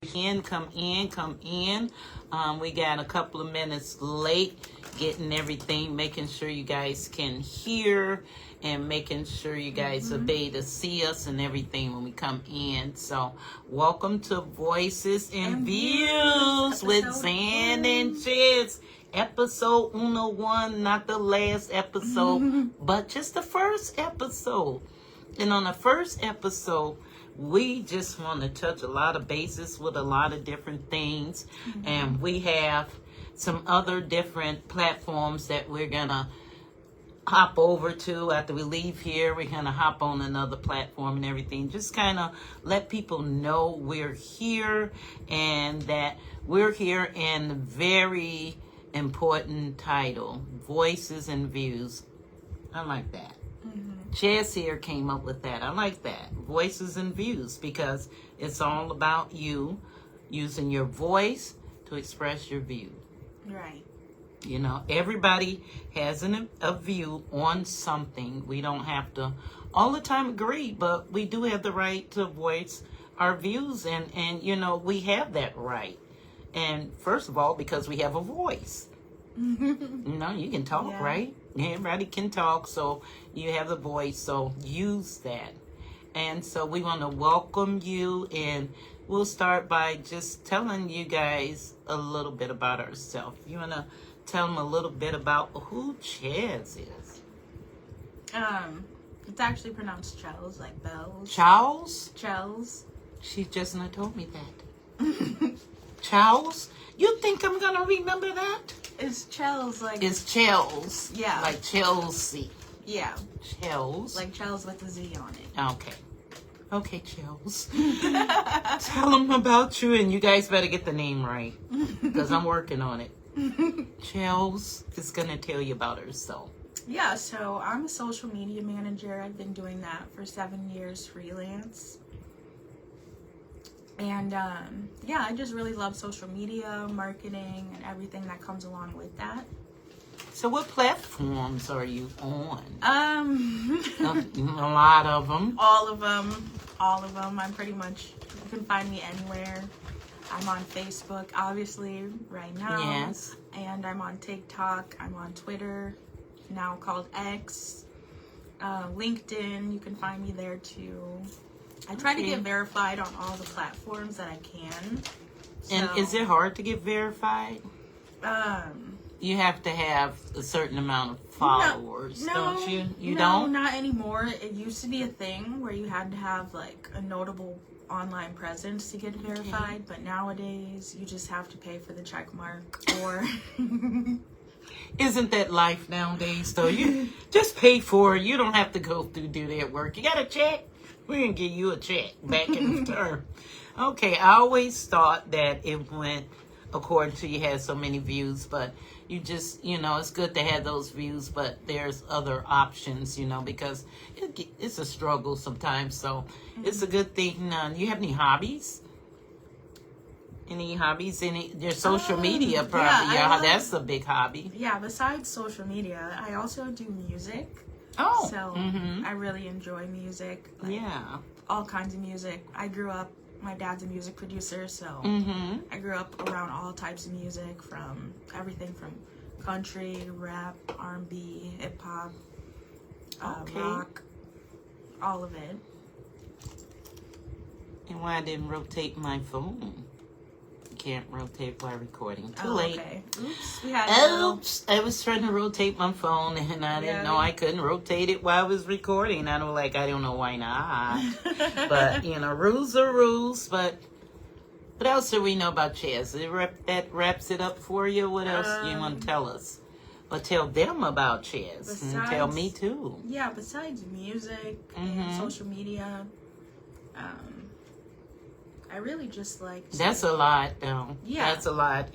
Come in. We got a couple of minutes late getting everything, making sure you guys can hear and making sure you guys are able to see us and everything when we come in. So welcome to Voices and Views with Zan and Chelz. Episode 101, not the last episode, but just the first episode. And on the first episode, we just want to touch a lot of bases with a lot of different things. And we have some other different platforms that we're going to hop over to after we leave here. We're going to hop on another platform and everything. Just kind of let people know we're here and that we're here in very important title, Voices and Views. I like that. Chelz here came up with that. I like that. Voices and Views, because it's all about you using your voice to express your view. Right. You know, everybody has a view on something. We don't have to all the time agree, but we do have the right to voice our views. And you know, we have that right. And first of all, because we have a voice. You know, you can talk, right? Everybody can talk, so you have the voice, so use that. And so we want to welcome you, and we'll start by just telling you guys a little bit about ourselves. You want to tell them a little bit about who Chelz is? It's actually pronounced Chelz, like bells. Charles? Chelz. She just not told me that. Charles? You think I'm going to remember that? It's Chelz, like... It's Chelz. Yeah. Like Chelsea. Yeah. Chelz. Like Chelz with a Z on it. Okay. Okay, Chelz. Tell them about you, and you guys better get the name right, because I'm working on it. Chelz is going to tell you about herself. Yeah, so I'm a social media manager. I've been doing that for 7 years freelance. And, yeah, I just really love social media, marketing, and everything that comes along with that. So what platforms are you on? A lot of them. All of them. I'm pretty much, you can find me anywhere. I'm on Facebook, obviously, right now. Yes. And I'm on TikTok. I'm on Twitter, now called X. LinkedIn, you can find me there too. I try to get verified on all the platforms that I can. So, and is it hard to get verified? You have to have a certain amount of followers, don't you? You don't? No, not anymore. It used to be a thing where you had to have like a notable online presence to get verified, but nowadays you just have to pay for the check mark or... Isn't that life nowadays, though? You just pay for it. You don't have to go through do that work. You got a check? We're going to give you a check back in return. Okay, I always thought that it went according to you had so many views, but you just, you know, it's good to have those views, but there's other options, you know, because it's a struggle sometimes, so it's a good thing. You have any hobbies? Any hobbies? Your social media probably. Yeah, that's a big hobby. Yeah, besides social media, I also do music. Oh. So I really enjoy music. Like, yeah. All kinds of music. I grew up, my dad's a music producer, so I grew up around all types of music, from everything from country, rap, R&B, hip-hop, rock, all of it. And why I didn't rotate my phone? Can't rotate while recording. Too late. Okay. Oops. Oops. I was trying to rotate my phone and I didn't know I couldn't rotate it while I was recording. I don't know why not. But, you know, rules are rules. But what else do we know about Chelz? That wraps it up for you? What else do you want to tell us? Or tell them about Chelz and tell me too. Yeah, besides music and social media, I really just like... That's a lot, though. Yeah. That's a lot.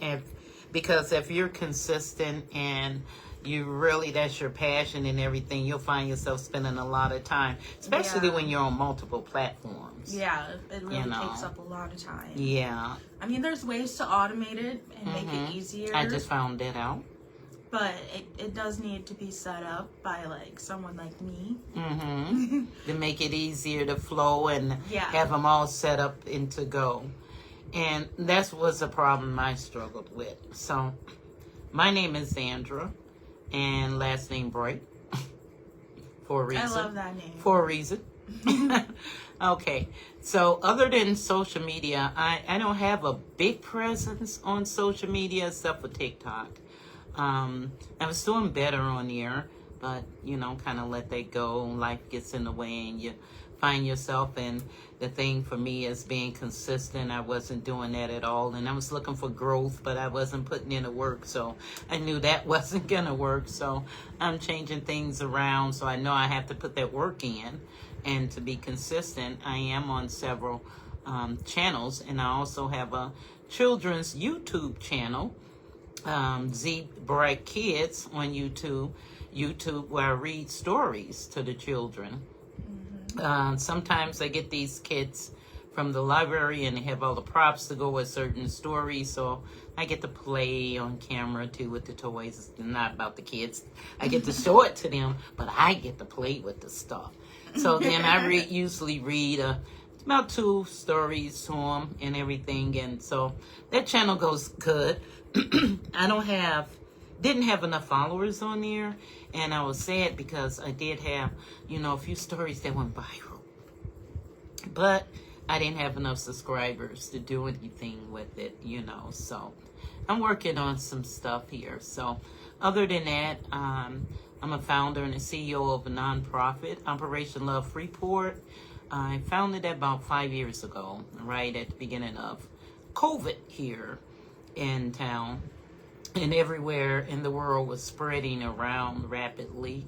Because if you're consistent and you really, that's your passion and everything, you'll find yourself spending a lot of time, especially when you're on multiple platforms. Yeah, it really takes up a lot of time. Yeah. I mean, there's ways to automate it and make it easier. I just found that out. But it does need to be set up by, like, someone like me. To make it easier to flow and have them all set up and to go. And that was a problem I struggled with. So my name is Zandra, and last name Bright, for a reason. I love that name. For a reason. Okay, so other than social media, I don't have a big presence on social media except for TikTok. I was doing better on there, but, you know, kind of let that go. Life gets in the way and you find yourself. And the thing for me is being consistent. I wasn't doing that at all. And I was looking for growth, but I wasn't putting in the work. So I knew that wasn't going to work. So I'm changing things around. So I know I have to put that work in. And to be consistent, I am on several channels. And I also have a children's YouTube channel, Z Bright Kids on YouTube, where I read stories to the children. Sometimes I get these kids from the library and they have all the props to go with certain stories, so I get to play on camera too with the toys. It's not about the kids. I get to show it to them, but I get to play with the stuff. So then I usually read about 2 stories to them and everything, and so that channel goes good. I didn't have enough followers on there, and I was sad because I did have, you know, a few stories that went viral, but I didn't have enough subscribers to do anything with it, you know. So I'm working on some stuff here. So other than that, I'm a founder and a CEO of a nonprofit, Operation Love Freeport. I founded that about 5 years ago, right at the beginning of COVID here in town. And everywhere in the world was spreading around rapidly.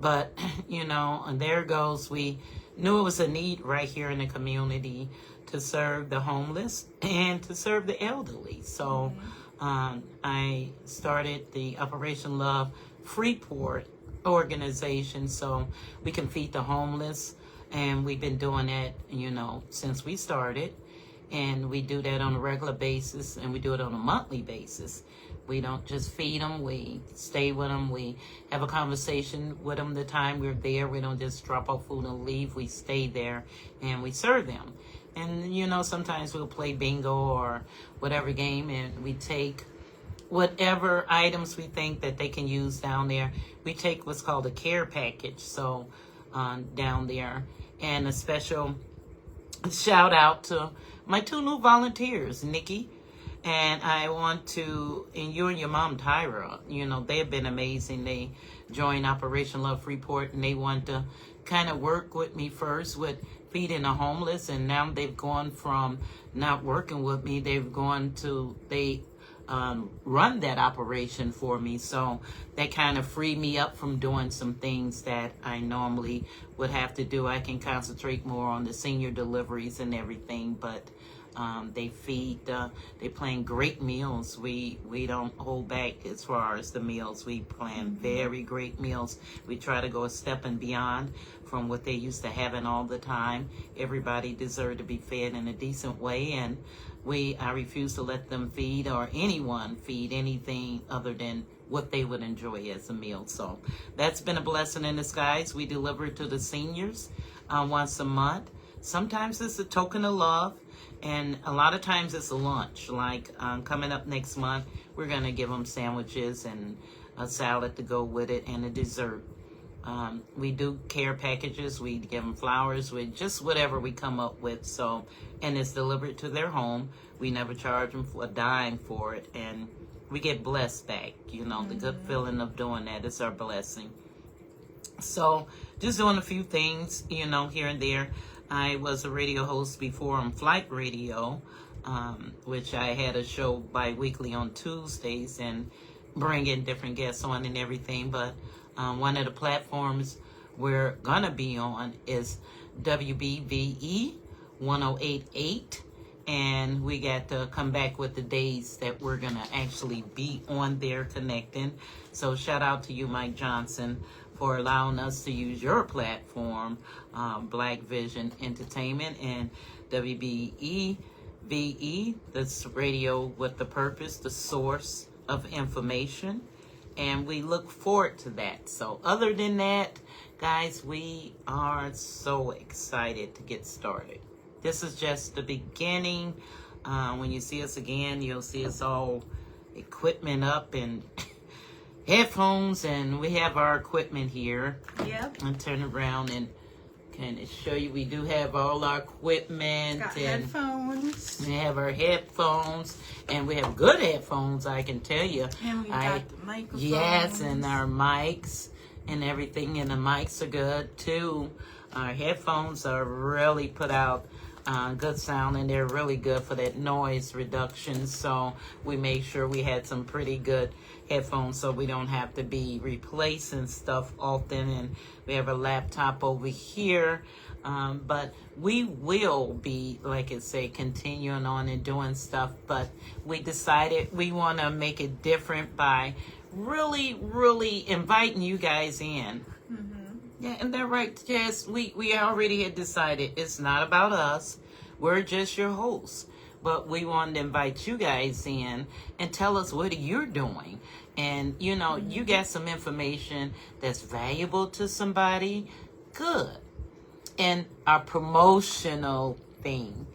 But, you know, and there goes, we knew it was a need right here in the community to serve the homeless and to serve the elderly. So I started the Operation Love Freeport organization so we can feed the homeless. And we've been doing that, you know, since we started. And we do that on a regular basis, and we do it on a monthly basis. We don't just feed them. We stay with them. We have a conversation with them the time we're there. We don't just drop off food and leave. We stay there, and we serve them. And, you know, sometimes we'll play bingo or whatever game, and we take whatever items we think that they can use down there. We take what's called a care package, so down there. And a special shout out to my 2 new volunteers, Nikki, and I want to, and you and your mom, Tyra, you know, they have been amazing. They joined Operation Love Freeport, and they want to kind of work with me first with feeding the homeless, and now they've gone from not working with me, they've gone to, they run that operation for me. So that kind of freed me up from doing some things that I normally would have to do. I can concentrate more on the senior deliveries and everything, but they feed, they plan great meals. We don't hold back as far as the meals. We plan very great meals. We try to go a step and beyond from what they used to having all the time. Everybody deserves to be fed in a decent way, and I refuse to let them feed, or anyone feed, anything other than what they would enjoy as a meal. So that's been a blessing in disguise. We deliver it to the seniors once a month. Sometimes it's a token of love, and a lot of times it's a lunch. Like coming up next month, we're going to give them sandwiches and a salad to go with it and a dessert. We do care packages. We give them flowers, with just whatever we come up with. So, and it's delivered to their home. We never charge them for a dime for it, and we get blessed back. You know, the good feeling of doing that is our blessing. So, just doing a few things, you know, here and there. I was a radio host before on Flight Radio, which I had a show bi-weekly on Tuesdays and bring in different guests on and everything. But one of the platforms we're going to be on is WBVE 1088. And we got to come back with the days that we're going to actually be on there connecting. So shout out to you, Mike Johnson, for allowing us to use your platform, Black Vision Entertainment, and WBEVE, that's radio with the purpose, the source of information. And we look forward to that. So other than that, guys, we are so excited to get started. This is just the beginning When you see us again, you'll see us all equipment up and headphones, and we have our equipment here. Yep. I'll turn around and kind of show you. We do have all our equipment. Got and headphones. we have our headphones, and we have good headphones, I can tell you. And we got the microphones. Yes, and our mics and everything, and the mics are good too. Our headphones are really put out good sound, and they're really good for that noise reduction. So we made sure we had some pretty good headphones so we don't have to be replacing stuff often. And we have a laptop over here. But we will be, like I say, continuing on and doing stuff. But we decided we want to make it different by really inviting you guys in. Yeah, and they're right, Jess. We already had decided it's not about us. We're just your hosts. But we wanted to invite you guys in and tell us what you're doing. And, you know, you got some information that's valuable to somebody. Good. And our promotional thing.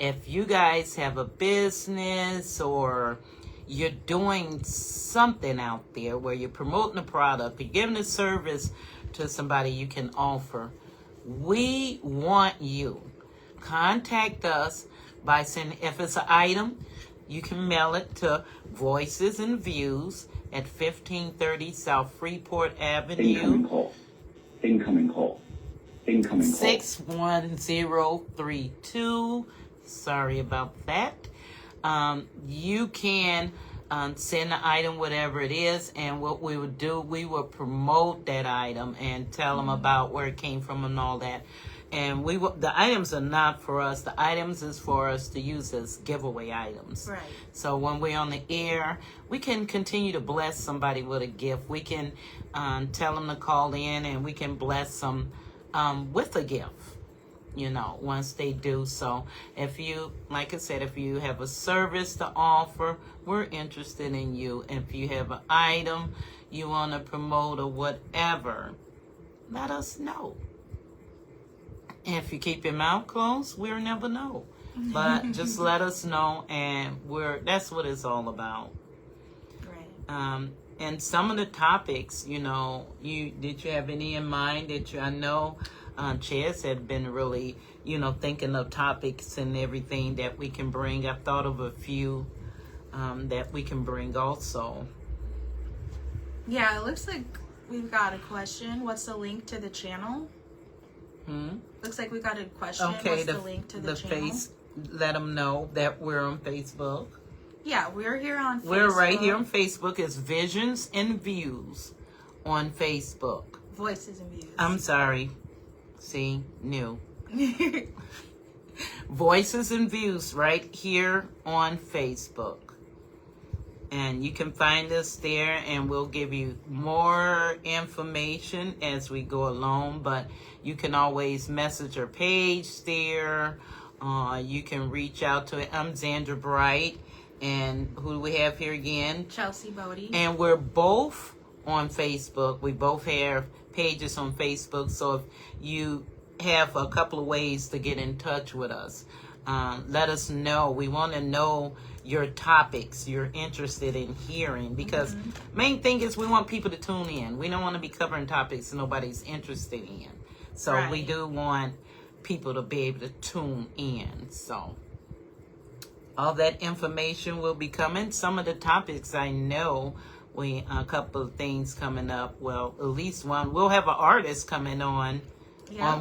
If you guys have a business or you're doing something out there where you're promoting a product, you're giving a service to somebody you can offer, we want you. Contact us by sending, if it's an item, you can mail it to Voices and Views at 1530 South Freeport Avenue. Incoming call. Incoming call. Incoming call. 61032. Sorry about that. You can send the item, whatever it is, and what we would do, we would promote that item and tell them about where it came from and all that. And the items are not for us. The items is for us to use as giveaway items. Right. So when we're on the air, we can continue to bless somebody with a gift. We can tell them to call in, and we can bless them with a gift, you know, once they do so. If you, like I said, if you have a service to offer, we're interested in you. If you have an item you want to promote or whatever, let us know. And if you keep your mouth closed, we'll never know. But just let us know, and that's what it's all about. Right. And some of the topics, you know, did you have any in mind that I know Chelz had been really, you know, thinking of topics and everything that we can bring. I've thought of a few that we can bring also. Yeah, it looks like we've got a question. What's the link to the channel? Looks like we got a question. Okay, What's the link to the channel? Let them know that we're on Facebook. Yeah, we're here on Facebook. We're right here on Facebook. It's Visions and Views on Facebook. Voices and Views. I'm sorry. See, new. Voices and Views right here on Facebook. And you can find us there, and we'll give you more information as we go along. But you can always message our page there. You can reach out to it. I'm Zandra Bright. And who do we have here again? Chelsea Bodie. And we're both on Facebook. We both have pages on Facebook. So if you have a couple of ways to get in touch with us, let us know. We want to know your topics you're interested in hearing, because main thing is we want people to tune in. We don't want to be covering topics nobody's interested in. So we do want people to be able to tune in. So all that information will be coming. Some of the topics I know, a couple of things coming up. Well, at least one. We'll have an artist coming on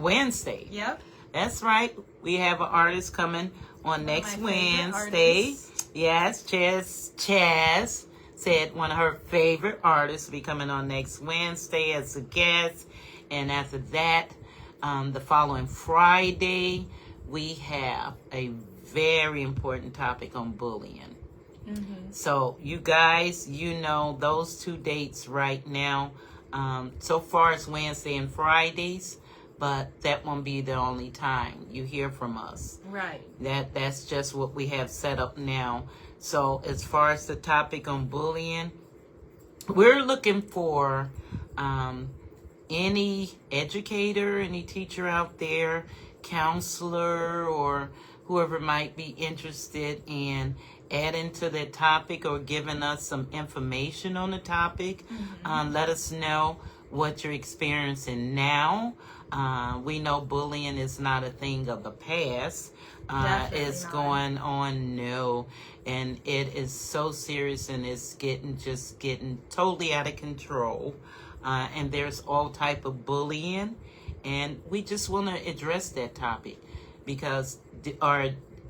Wednesday. Yep. That's right. We have an artist coming on next Wednesday. Yes, Chaz said one of her favorite artists will be coming on next Wednesday as a guest. And after that, the following Friday, we have a very important topic on bullying. So you guys, you know those two dates right now. So far it's Wednesday and Fridays, but that won't be the only time you hear from us. Right. That's just what we have set up now. So as far as the topic on bullying, we're looking for any educator, any teacher out there, counselor, or whoever might be interested in adding to that topic or giving us some information on the topic. Let us know what you're experiencing now. We know bullying is not a thing of the past. It's not. going on, no, and it is so serious, and it's getting totally out of control. And there's all type of bullying, and we just want to address that topic because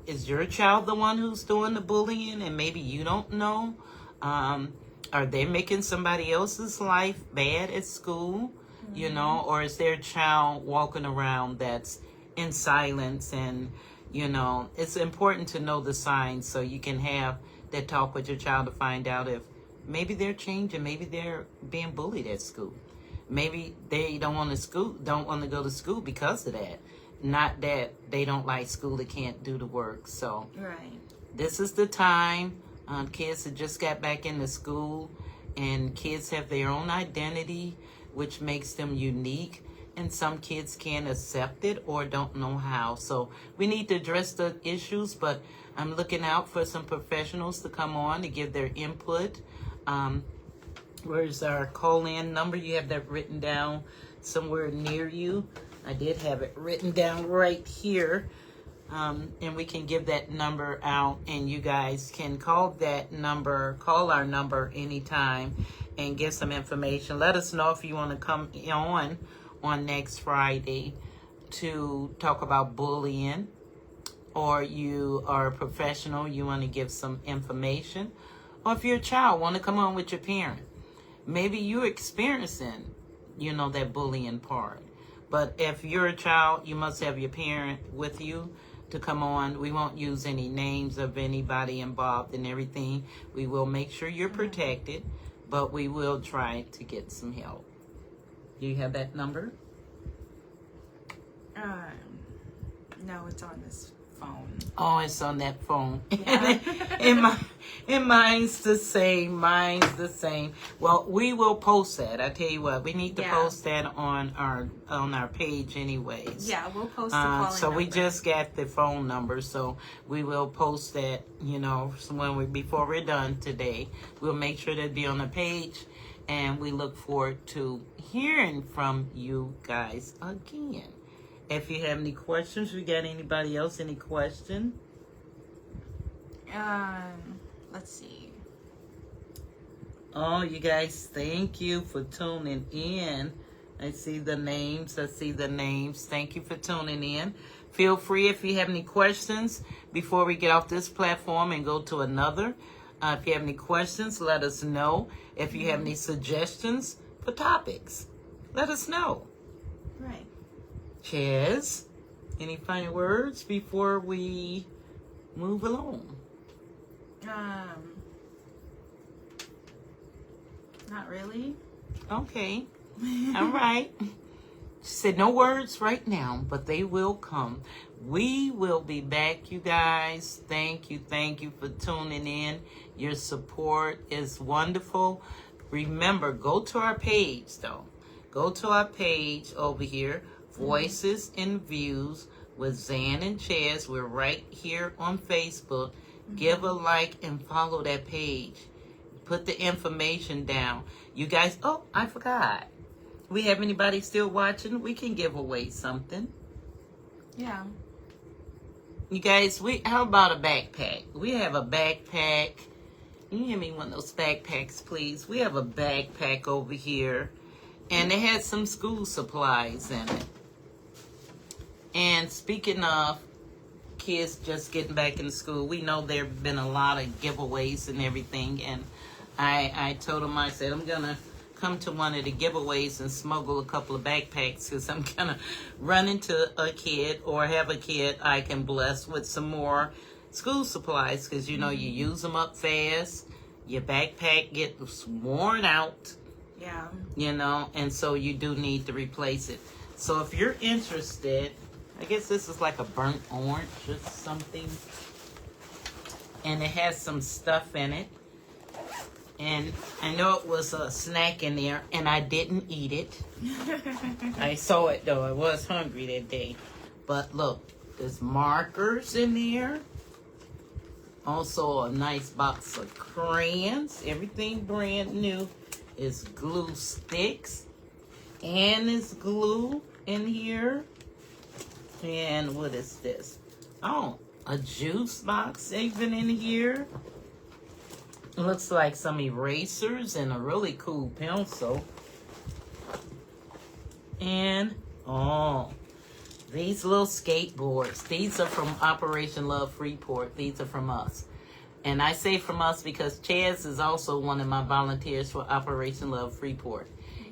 is your child the one who's doing the bullying, and maybe you don't know? Are they making somebody else's life bad at school? You know, or is their child walking around that's in silence? And you know, it's important to know the signs so you can have that talk with your child to find out if maybe they're changing, maybe they're being bullied at school, maybe they don't want to go to school because of that. Not that they don't like school, they can't do the work. So this is the time. Kids have just got back into school, and kids have their own identity, which makes them unique. And some kids can't accept it or don't know how. So we need to address the issues, but I'm looking out for some professionals to come on to give their input. Where's our call-in number? You have that written down somewhere near you. I did have it written down right here. And we can give that number out, and you guys can call our number anytime and get some information. Let us know if you want to come on next Friday to talk about bullying, or you are a professional, you want to give some information, or if you're a child, want to come on with your parent. Maybe you're experiencing, that bullying part. But if you're a child, you must have your parent with you to come on. We won't use any names of anybody involved and everything. We will make sure you're protected, but we will try to get some help. Do you have that number? No, it's on this phone. Oh, it's on that phone. Yeah. and mine's the same. Well, we will post that. I tell you what, we need to post that on our page anyways. Yeah, we'll post the calling so number. we just got the phone number, so we will post that, before we're done today. We'll make sure that be on the page, and we look forward to hearing from you guys again. If you have any questions, we got anybody else any question? Let's see. Oh, you guys, thank you for tuning in. I see the names. Thank you for tuning in. Feel free if you have any questions before we get off this platform and go to another. If you have any questions, let us know. If you have any suggestions for topics, let us know. Right. Chez, any final words before we move along? Not really. Okay. All right. She said no words right now, but they will come. We will be back, you guys. Thank you for tuning in. Your support is wonderful. Remember, go to our page, though. Go to our page over here, Voices and Views with Zan and Chez. We're right here on Facebook. Give a like and follow that page. Put the information down. You guys, I forgot. We have anybody still watching? We can give away something. Yeah. You guys, how about a backpack? We have a backpack. Can you give me one of those backpacks, please? We have a backpack over here, and it has some school supplies in it. And speaking of kids just getting back in school, we know there have been a lot of giveaways and everything, and I told them, I said, I'm going to come to one of the giveaways and smuggle a couple of backpacks, because I'm going to run into a kid or have a kid I can bless with some more school supplies, because, you use them up fast. Your backpack gets worn out. Yeah. And so you do need to replace it. So if you're interested, I guess this is like a burnt orange or something. And it has some stuff in it. And I know it was a snack in there, and I didn't eat it. I saw it, though. I was hungry that day. But look, There's markers in there. Also a nice box of crayons. Everything brand new. Is glue sticks. And it's glue in here. And what is this? Oh, a juice box even in here. It looks like some erasers and a really cool pencil. And, oh, these little skateboards. These are from Operation Love Freeport. These are from us. And I say from us because Chelz is also one of my volunteers for Operation Love Freeport.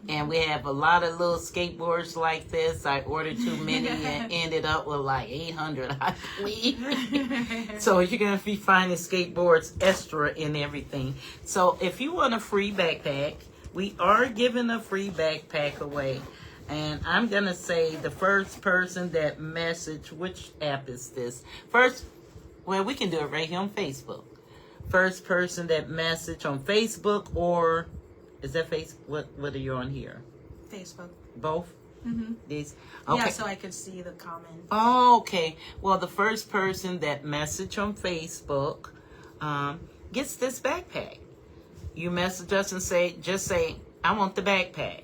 And we have a lot of little skateboards like this. I ordered too many and ended up with like 800, I believe. So you're going to be finding skateboards extra and everything. So if you want a free backpack, we are giving a free backpack away. And I'm going to say the first person that message, which app is this? First, well, we can do it right here on Facebook. First person that message on Facebook or... Is that Facebook? What are you on here? Facebook. Both? Mm-hmm. These? Okay. Yeah, so I could see the comment. Oh, okay. Well, the first person that message on Facebook gets this backpack. You message us and just say, I want the backpack.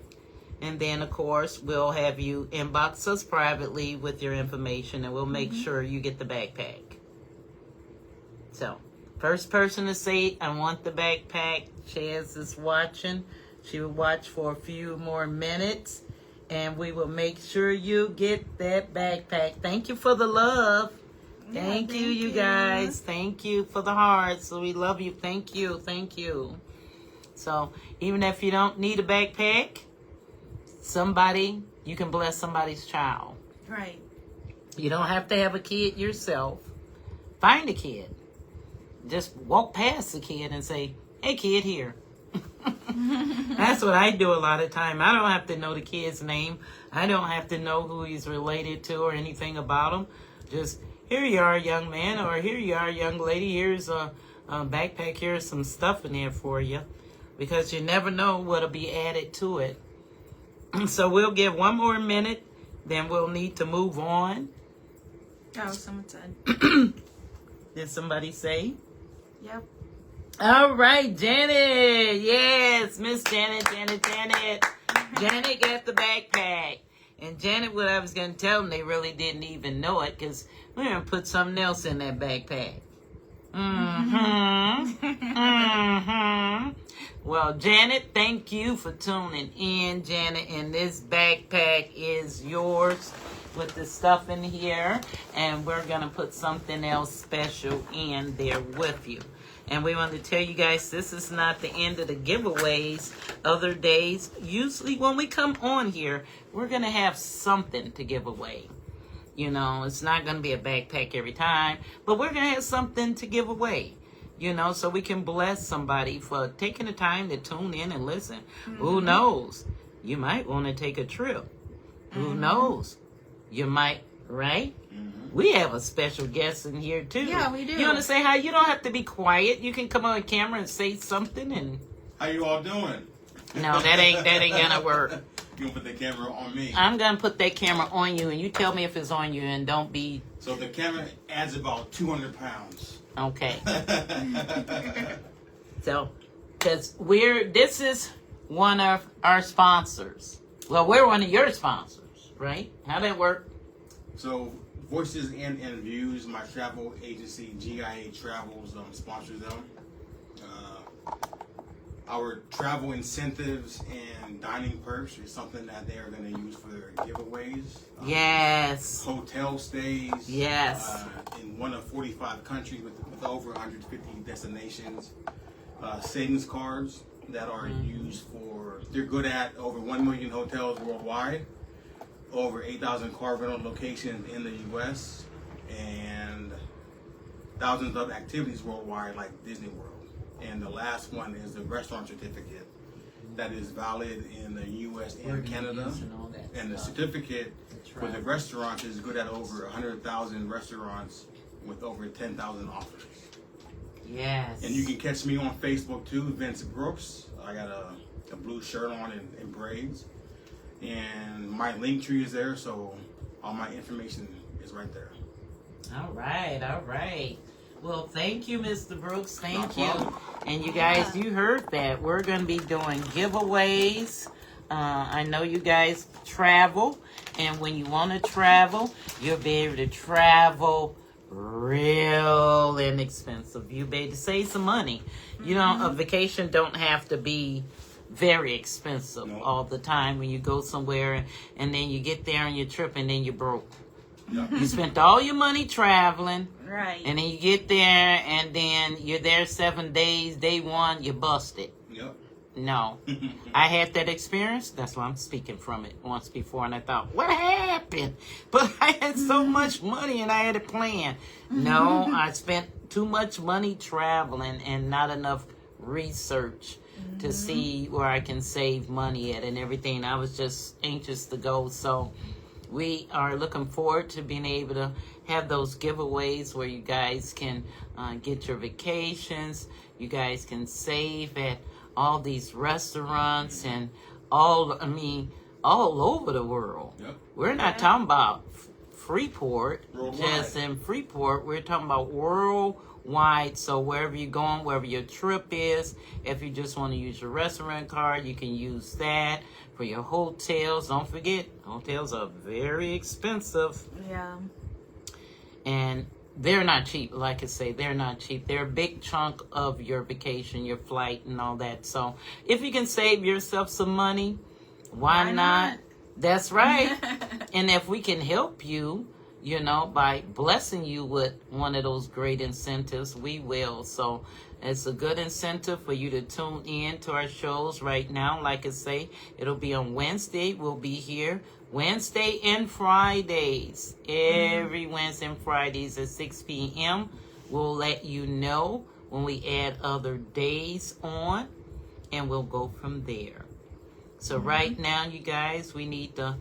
And then, of course, we'll have you inbox us privately with your information and we'll make sure you get the backpack. So, first person to say, I want the backpack. Chelz is watching. She will watch for a few more minutes. And we will make sure you get that backpack. Thank you for the love. Yeah, thank you, you guys. Thank you for the hearts. So we love you. Thank you. Thank you. So, even if you don't need a backpack, you can bless somebody's child. Right. You don't have to have a kid yourself. Find a kid. Just walk past the kid and say, hey, kid, here. That's what I do a lot of time. I don't have to know the kid's name. I don't have to know who he's related to or anything about him. Just, here you are, young man, or here you are, young lady. Here's a backpack. Here's some stuff in there for you. Because you never know what'll be added to it. So we'll give one more minute. Then we'll need to move on. Oh, someone said. Did somebody say? Yep. All right, Janet. Yes, Miss Janet. Janet got the backpack. And Janet, what I was going to tell them, they really didn't even know it because we're going to put something else in that backpack. Well, Janet, thank you for tuning in, Janet. And this backpack is yours with the stuff in here. And we're going to put something else special in there with you. And we want to tell you guys, this is not the end of the giveaways. Other days, usually when we come on here, we're going to have something to give away. You know, it's not going to be a backpack every time, but we're going to have something to give away. You know, so we can bless somebody for taking the time to tune in and listen. Who knows? You might want to take a trip. Who knows? You might, right? We have a special guest in here too. Yeah, we do. You want to say hi? You don't have to be quiet. You can come on camera and say something. And how you all doing? No, that ain't gonna work. You gonna put the camera on me? I'm gonna put that camera on you, and you tell me if it's on you, and don't be. So the camera adds about 200 pounds. Okay. So, because this is one of our sponsors. Well, we're one of your sponsors, right? How that work? So, Voices and Views, my travel agency, GIA Travels, sponsors them. Our travel incentives and dining perks is something that they are going to use for their giveaways. Yes. Hotel stays. Yes. In one of 45 countries with over 150 destinations. Savings cards that are used for, they're good at over 1 million hotels worldwide, over 8,000 car rental locations in the U.S., and thousands of activities worldwide like Disney World. And the last one is the restaurant certificate that is valid in the U.S. and Canada. And the certificate for the restaurants is good at over 100,000 restaurants with over 10,000 offers. Yes. And you can catch me on Facebook too, Vince Brooks. I got a blue shirt on and braids. And my link tree is there, so all my information is right there. All right, all right. Well, thank you, Mr. Brooks. Thank No you. problem. And you guys, you heard that. We're going to be doing giveaways. I know you guys travel. And when you want to travel, you'll be able to travel real inexpensive. You'll be able to save some money. You know, a vacation don't have to be very expensive No. all the time when you go somewhere and then you get there on your trip and then you're broke. Yep. You spent all your money traveling, Right. and then you get there, and then you're there 7 days. Day one, you busted. Yep. No. I had that experience. That's why I'm speaking from it once before, and I thought, what happened? But I had so much money, and I had a plan. No, I spent too much money traveling and not enough research to see where I can save money at and everything. I was just anxious to go, so we are looking forward to being able to have those giveaways where you guys can get your vacations. You guys can save at all these restaurants and all over the world. Yep. We're not talking about Freeport, Worldwide. just in Freeport. We're talking about worldwide. So wherever you're going, wherever your trip is, if you just want to use your restaurant card, you can use that. For your hotels, don't forget, hotels are very expensive. Yeah. And they're not cheap. Like I say, they're not cheap. They're a big chunk of your vacation, your flight, and all that. So if you can save yourself some money, why not? That's right. And if we can help you, you know, by blessing you with one of those great incentives, we will. So it's a good incentive for you to tune in to our shows right now. Like I say, it'll be on Wednesday. We'll be here Wednesday and Fridays. Every Wednesday and Fridays at 6 p.m. We'll let you know when we add other days on, and we'll go from there. So right now, you guys, we need to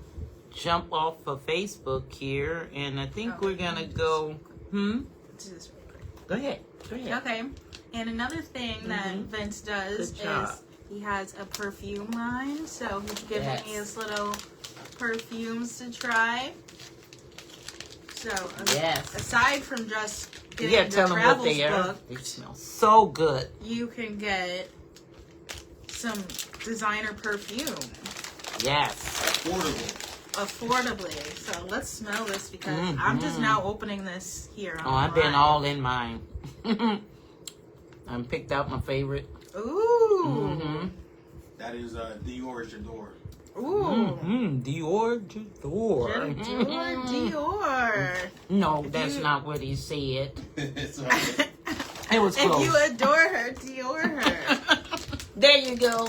jump off of Facebook here, and I think we're going to go, Do this really quick. Go ahead. Go ahead. Okay. And another thing that Vince does Good job. is he has a perfume line. So he's giving me his little perfumes to try. So Yes. aside from just You getting got to the tell them what travels they are. book, They smell so good. you can get some designer perfume Yes. Affordable. affordably. So let's smell this because I'm just now opening this here. Oh, I've been online. all in mine. I picked out my favorite. Ooh. That is Dior J'adore. Ooh. Dior J'adore. Dior. No, that's not what he said. It's It was If close. you adore her, Dior her. There you go.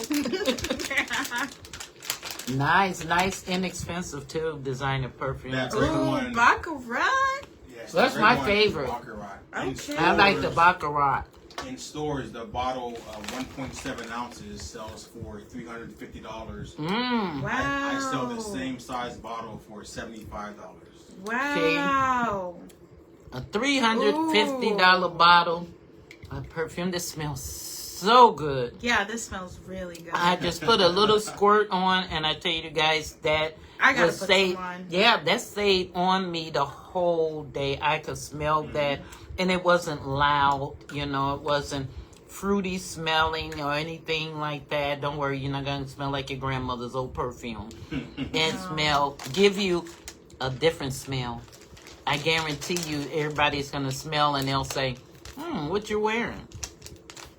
Nice, inexpensive too. Designer perfume. That's too. right. Ooh, One. Baccarat. yes, That's the my red one is favorite. Baccarat. In Okay. I like the stores- Baccarat. In stores, the bottle of 1.7 ounces sells for $350. Mmm. Wow. I sell the same size bottle for $75. Wow. A $350 bottle of perfume that smells so good. Yeah, this smells really good. I just put a little squirt on, and I tell you guys that I gotta was put stayed. some on. Yeah, that stayed on me the whole day. I could smell that, and it wasn't loud. You know, it wasn't fruity smelling or anything like that. Don't worry, you're not gonna smell like your grandmother's old perfume. And give you a different smell. I guarantee you, everybody's gonna smell and they'll say, what you're wearing.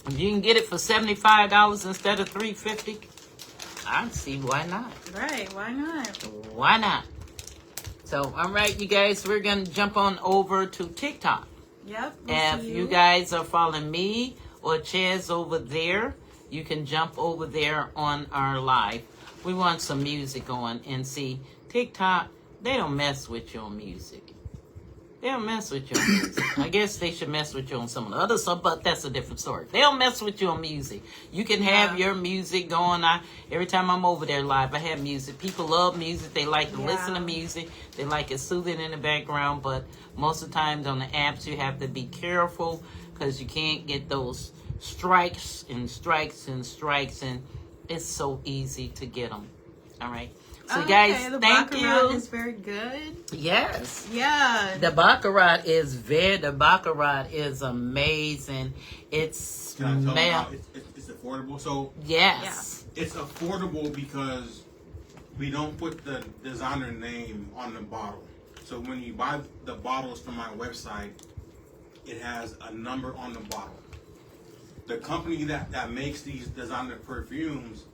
If you can get it for $75 instead of $350, I see why not. Right, why not? Why not? So, all right, you guys, we're going to jump on over to TikTok. Yep. we'll If see you guys are following me or Chelz over there, you can jump over there on our live. We want some music on, and see, TikTok, they don't mess with your music. They don't mess with your music. I guess they should mess with you on some of the other stuff, but that's a different story. They don't mess with your music. You can have your music going. Every time I'm over there live, I have music. People love music. They like to listen to music. They like it soothing in the background, but most of the times on the apps, you have to be careful because you can't get those strikes, and it's so easy to get them. All right. So guys, the thank Baccarat you. is very good. Yes. Yeah. The Baccarat is amazing. It's Can I tell them how it's affordable? So yes. it's affordable because we don't put the designer name on the bottle. So when you buy the bottles from my website, it has a number on the bottle. The company that makes these designer perfumes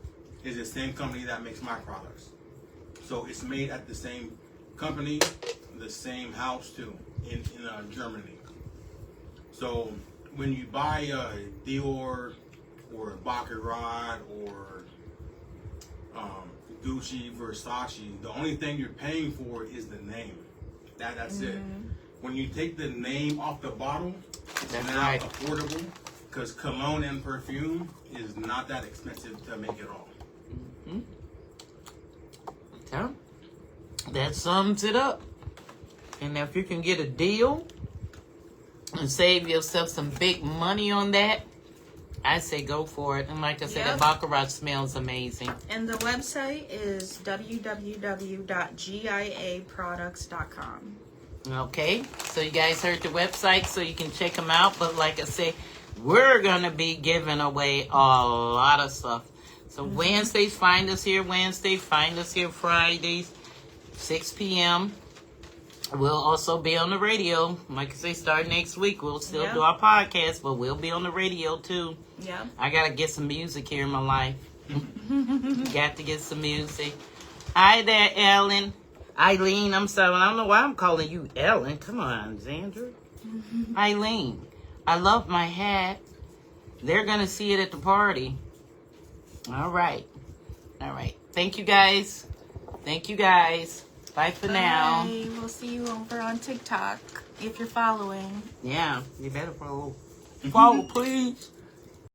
is the same company that makes my products. So it's made at the same company, the same house too, in Germany. So when you buy Dior or Baccarat or Gucci, Versace, the only thing you're paying for is the name. That's it. When you take the name off the bottle, it's now affordable because cologne and perfume is not that expensive to make it all. So that sums it up. And if you can get a deal and save yourself some big money on that, I say go for it. And like I said, the Baccarat smells amazing. And the website is www.giaproducts.com. Okay, so you guys heard the website, so you can check them out. But like I say, we're going to be giving away a lot of stuff. So Wednesdays, find us here Wednesday. Find us here Fridays, 6 p.m. We'll also be on the radio. Like I say, starting next week, we'll still do our podcast, but we'll be on the radio too. Yeah. I got to get some music here in my life. Got to get some music. Hi there, Ellen. Eileen, I'm sorry. I don't know why I'm calling you Ellen. Come on, Zandra. Eileen, I love my hat. They're going to see it at the party. All right. All right. Thank you, guys. Thank you, guys. Bye for now. We'll see you over on TikTok if you're following. Yeah, you better follow. Follow, please.